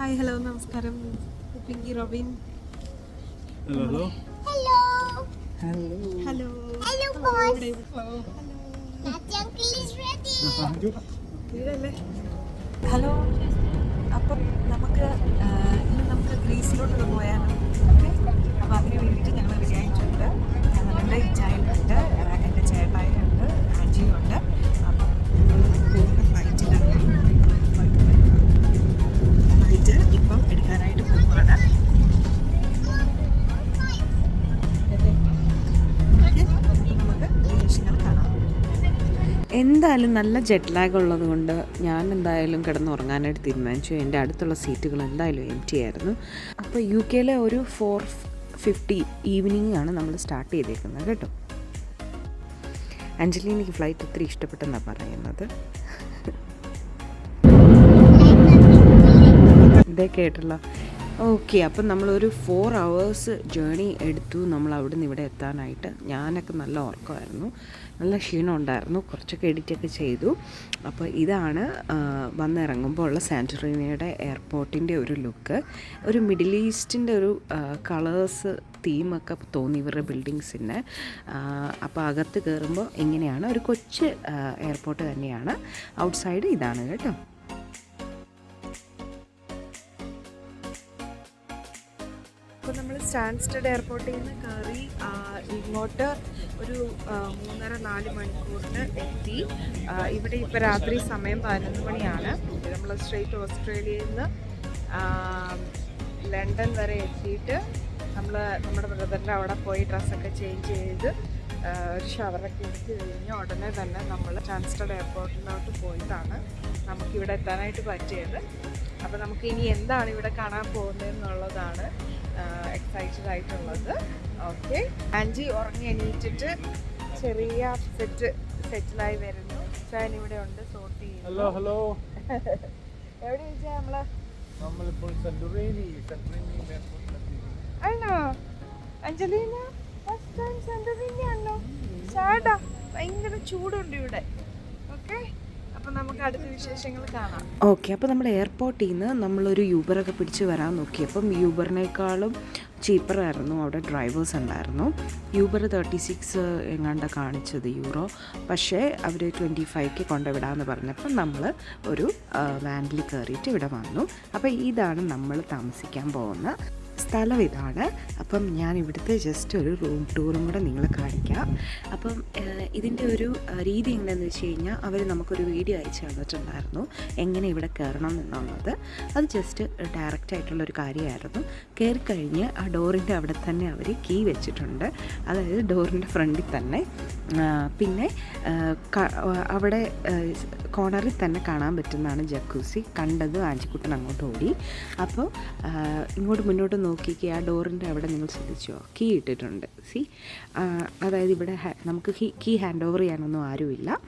Hi hello നമസ്കാരം Pinky Robin hello Hello. Hello Hello, boss. Natty uncle is ready. വീടല്ലേ hello അപ്പം നമുക്ക് ഇന്ന് നമുക്ക് ഗ്രീസിലോട്ട് പോയാലോ ഓക്കെ അപ്പോൾ അതിന് വേണ്ടിയിട്ട് ഞങ്ങൾ വിചാരിച്ചിട്ടുണ്ട് ഞങ്ങളുണ്ട് ഇച്ചായനുണ്ട് എൻ്റെ ചേട്ടായിയുണ്ട് ആൻജിയുണ്ട് അപ്പം പോകുന്ന ഫ്ലൈറ്റിലാണ് ഫ്ലൈറ്റ് ഇപ്പം എടുക്കാനായിട്ട് പോവുകയാണ് എന്തായാലും നല്ല ജെറ്റ് ലാഗ് ഉള്ളത് കൊണ്ട് ഞാൻ എന്തായാലും കിടന്നുറങ്ങാനായിട്ട് തീരുമാനിച്ചു. എൻ്റെ അടുത്തുള്ള സീറ്റുകൾ എന്തായാലും എംപ്റ്റി ആയിരുന്നു. അപ്പോൾ യു കെയിലെ ഒരു 4:50 ഈവനിങ് ആണ് നമ്മൾ സ്റ്റാർട്ട് ചെയ്തേക്കുന്നത് കേട്ടോ. അഞ്ജലിക്ക് ഫ്ലൈറ്റ് ഒത്തിരി ഇഷ്ടപ്പെട്ടെന്നാണ് പറയുന്നത്. ഇതേ കേട്ടല്ലോ. ഓക്കെ, അപ്പം നമ്മളൊരു 4 hours ജേണി എടുത്തു നമ്മൾ അവിടെ നിന്ന് ഇവിടെ എത്താനായിട്ട്. ഞാനൊക്കെ നല്ല ഉറക്കമായിരുന്നു, നല്ല ക്ഷീണം ഉണ്ടായിരുന്നു, കുറച്ചൊക്കെ എഡിറ്റൊക്കെ ചെയ്തു. അപ്പോൾ ഇതാണ് വന്നിറങ്ങുമ്പോൾ ഉള്ള സാന്റോറിനിയുടെ എയർപോർട്ടിൻ്റെ ഒരു ലുക്ക്. ഒരു മിഡിൽ ഈസ്റ്റിൻ്റെ ഒരു കളേഴ്സ് തീമൊക്കെ തോന്നി ഇവരുടെ ബിൽഡിങ്സിന്. അപ്പോൾ അകത്ത് കയറുമ്പോൾ ഇങ്ങനെയാണ്, ഒരു കൊച്ചു എയർപോർട്ട് തന്നെയാണ്. ഔട്ട്സൈഡ് ഇതാണ് കേട്ടോ. അപ്പോൾ നമ്മൾ സ്റ്റാൻസ്റ്റഡ് എയർപോർട്ടിൽ നിന്ന് കയറി ഇങ്ങോട്ട് ഒരു 3.5-4 മണിക്കൂറിന് എത്തി. ഇവിടെ ഇപ്പോൾ രാത്രി സമയം 11 മണിയാണ്. നമ്മൾ സ്ട്രെയിറ്റ് ഓസ്ട്രേലിയയിൽ നിന്ന് ലണ്ടൻ വരെ എത്തിയിട്ട് നമ്മൾ നമ്മുടെ ബ്രദറിൻ്റെ അവിടെ പോയി ഡ്രസ്സൊക്കെ ചേഞ്ച് ചെയ്ത് ഒരു ഷവറൊക്കെ എടുത്ത് കഴിഞ്ഞ് ഉടനെ തന്നെ നമ്മൾ സ്റ്റാൻസ്റ്റഡ് എയർപോർട്ടിലോട്ട് പോയിട്ടാണ് നമുക്കിവിടെ എത്താനായിട്ട് പറ്റിയത്. അപ്പോൾ നമുക്ക് ഇനി എന്താണ് ഇവിടെ കാണാൻ പോകുന്നതെന്നുള്ളതാണ് എക്സൈറ്റഡ് ആയിട്ടുള്ളത്. ഓക്കെ, ആൻജി ഉറങ്ങി എണീറ്റിട്ട് ചെറിയ സെറ്റിലായി വരുന്നു. ചാൻ ഇവിടെ ഉണ്ട്, സോർട്ട് ചെയ്യുന്നു. ഹലോ ഹലോ എവിടെ വെച്ചാൽ നമ്മളിപ്പോൾ സെന്റോറിനി ആണോ അഞ്ജലീന? ഫസ്റ്റ് ടൈം സെന്റോറിനി ആണോ? സാഡാ, ഭയങ്കര ചൂടുണ്ട് ഇവിടെ. ഓക്കെ, അപ്പോൾ നമുക്ക് അടുത്ത വിശേഷങ്ങൾ കാണാം. ഓക്കെ, അപ്പോൾ നമ്മൾ എയർപോർട്ടിൽ നിന്ന് നമ്മളൊരു യൂബറൊക്കെ പിടിച്ച് വരാൻ നോക്കിയപ്പം യൂബറിനേക്കാളും ചീപ്പറായിരുന്നു. അവിടെ ഡ്രൈവേഴ്സ് ഉണ്ടായിരുന്നു. യൂബർ 36 എങ്ങാണ്ട കാണിച്ചത് യൂറോ, പക്ഷേ അവർ 25 കൊണ്ടുവിടാമെന്ന് പറഞ്ഞപ്പം നമ്മൾ ഒരു വാനിൽ കയറിയിട്ട് ഇവിടെ വന്നു. അപ്പോൾ ഇതാണ് നമ്മൾ താമസിക്കാൻ പോകുന്ന സ്ഥലം, ഇതാണ്. അപ്പം ഞാൻ ഇവിടുത്തെ ജസ്റ്റ് ഒരു റൂം ടൂറും കൂടെ നിങ്ങളെ കാണിക്കാം. അപ്പം ഇതിൻ്റെ ഒരു രീതി എങ്ങനെയാണെന്ന് വെച്ച് കഴിഞ്ഞാൽ അവർ നമുക്കൊരു വീഡിയോ അയച്ചു തന്നിട്ടുണ്ടായിരുന്നു എങ്ങനെ ഇവിടെ കയറണം എന്നുള്ളത്. അത് ജസ്റ്റ് ഡയറക്റ്റ് ആയിട്ടുള്ളൊരു കാര്യമായിരുന്നു. കയറിക്കഴിഞ്ഞ് ആ ഡോറിൻ്റെ അവിടെ തന്നെ അവർ കീ വെച്ചിട്ടുണ്ട്, അതായത് ഡോറിൻ്റെ ഫ്രണ്ടിൽ തന്നെ. പിന്നെ അവിടെ കോർണറിൽ തന്നെ കാണാൻ പറ്റുന്നതാണ് ജക്കൂസി. കണ്ടത് ആൻജിക്കുട്ടൻ അങ്ങോട്ട് ഓടി. അപ്പോൾ ഇങ്ങോട്ട് മുന്നോട്ട് നോക്കിക്ക്, ആ ഡോറിൻ്റെ അവിടെ നിങ്ങൾ ശ്രദ്ധിച്ചോ, കീ ഇട്ടിട്ടുണ്ട്. അതായത് ഇവിടെ നമുക്ക് കീ ഹാൻഡ് ഓവർ ചെയ്യാനൊന്നും ആരുമില്ല,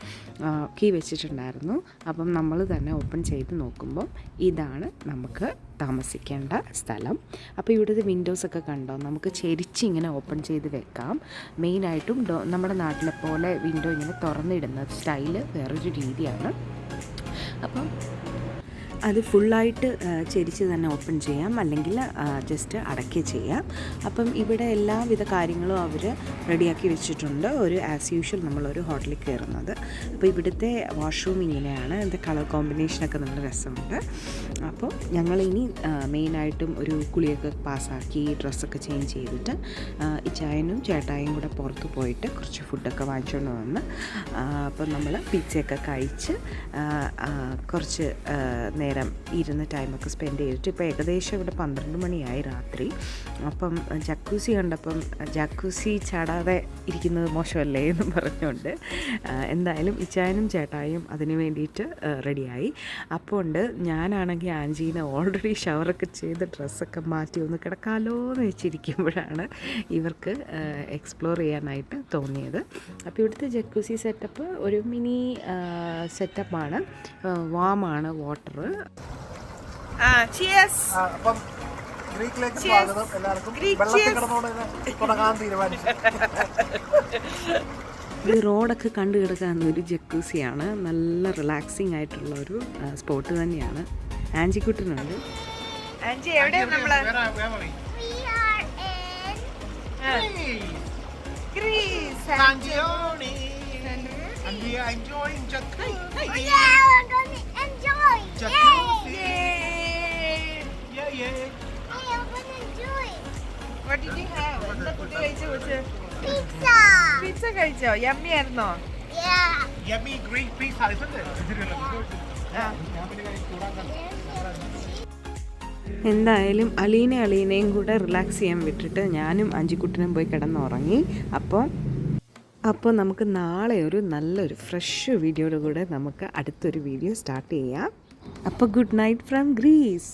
കീ വെച്ചിട്ടുണ്ടായിരുന്നു. അപ്പം നമ്മൾ തന്നെ ഓപ്പൺ ചെയ്ത് നോക്കുമ്പോൾ ഇതാണ് നമുക്ക് താമസിക്കേണ്ട സ്ഥലം. അപ്പോൾ ഇവിടുത്തെ വിൻഡോസൊക്കെ കണ്ടോ, നമുക്ക് ചെരിച്ച് ഇങ്ങനെ ഓപ്പൺ ചെയ്ത് വെക്കാം. മെയിനായിട്ടും നമ്മുടെ നാട്ടിലെ പോലെ വിൻഡോ ഇങ്ങനെ തുറന്നിടുന്ന സ്റ്റൈല് വേറൊരു രീതിയാണ്. അപ്പം അത് ഫുള്ളായിട്ട് ചെരിച്ച് തന്നെ ഓപ്പൺ ചെയ്യാം, അല്ലെങ്കിൽ ജസ്റ്റ് അടയ്ക്കുക ചെയ്യാം. അപ്പം ഇവിടെ എല്ലാവിധ കാര്യങ്ങളും അവർ റെഡിയാക്കി വെച്ചിട്ടുണ്ട്. ഒരു ആസ് യൂഷ്വൽ നമ്മളൊരു ഹോട്ടലിൽ കയറുന്നത്. അപ്പോൾ ഇവിടുത്തെ വാഷ്റൂം ഇങ്ങനെയാണ്. ഇതിൻ്റെ കളർ കോമ്പിനേഷനൊക്കെ നല്ല രസമുണ്ട്. അപ്പോൾ ഞങ്ങളിനി മെയിനായിട്ടും ഒരു കുളിയൊക്കെ പാസ്സാക്കി ഡ്രസ്സൊക്കെ ചേഞ്ച് ചെയ്തിട്ട് ഇച്ചായനും ചേട്ടായും കൂടെ പുറത്ത് പോയിട്ട് കുറച്ച് ഫുഡൊക്കെ വാങ്ങിച്ചുകൊണ്ട് വന്ന് അപ്പം നമ്മൾ പിzzയൊക്കെ കഴിച്ച് കുറച്ച് നേരം ഇരുന്ന് ടൈമൊക്കെ സ്പെൻഡ് ചെയ്തിട്ട് ഇപ്പോൾ ഏകദേശം ഇവിടെ 12 മണിയായി രാത്രി. അപ്പം ജക്കൂസി കണ്ടപ്പം ജക്കൂസി ചാടാതെ ഇരിക്കുന്നത് മോശമല്ലേ എന്നും പറഞ്ഞുകൊണ്ട് എന്തായാലും ഇച്ചായനും ചേട്ടായും അതിന് വേണ്ടിയിട്ട് റെഡിയായി. അപ്പോൾ ഉണ്ട് ഞാനാണെങ്കിൽ ആൻജീനെ ഓൾറെഡി ഷവറൊക്കെ ചെയ്ത് ഡ്രസ്സൊക്കെ മാറ്റി ഒന്ന് കിടക്കാലോ എന്ന് വെച്ചിരിക്കുമ്പോഴാണ് ഇവർക്ക് എക്സ്പ്ലോർ ചെയ്യാനായിട്ട് തോന്നിയത്. അപ്പോൾ ഇവിടുത്തെ ജക്കൂസി സെറ്റപ്പ് ഒരു മിനി സെറ്റപ്പാണ്, വാമാണ് വാട്ടർ. അപ്പം ഗ്രീക്കിലേക്ക് സ്വാഗതം എല്ലാവർക്കും. വെള്ളത്തിൽ കിടന്നുകൊണ്ട് തുടങ്ങാൻ തീരുമാനിച്ചു. ഈ റോഡൊക്കെ കണ്ടു കിടക്കാവുന്ന ഒരു ജക്കൂസിയാണ്. നല്ല റിലാക്സിങ് ആയിട്ടുള്ള ഒരു സ്പോട്ട് തന്നെയാണ്. ആൻജിക്കുട്ടനുണ്ട്. അഞ്ചി എവിടെയാ നമ്മള്? We are in Greece. And we are enjoying jacuzzi. Oh yeah, we're gonna enjoy. Jacuzzi. Yay. Yeah. Hey, I'm gonna enjoy. What did you have? എന്താ കുട്ടി കഴിച്ചു കൊച്ച്? Pizza. പിസ്സ കഴിച്ചോ? യമ്മി ആയിരുന്നോ? Yeah. Yummy green pizza, isn't it? ആ. എന്തായാലും അലീനയും കൂടെ relax ചെയ്യാൻ വിട്ടിട്ട് ഞാനും അഞ്ചിക്കുട്ടനും പോയി കിടന്നുറങ്ങി. അപ്പോൾ നമുക്ക് നാളെ ഒരു നല്ലൊരു ഫ്രഷ് വീഡിയോയുടെ കൂടെ നമുക്ക് അടുത്തൊരു വീഡിയോ സ്റ്റാർട്ട് ചെയ്യാം. അപ്പോൾ ഗുഡ് നൈറ്റ് ഫ്രം ഗ്രീസ്.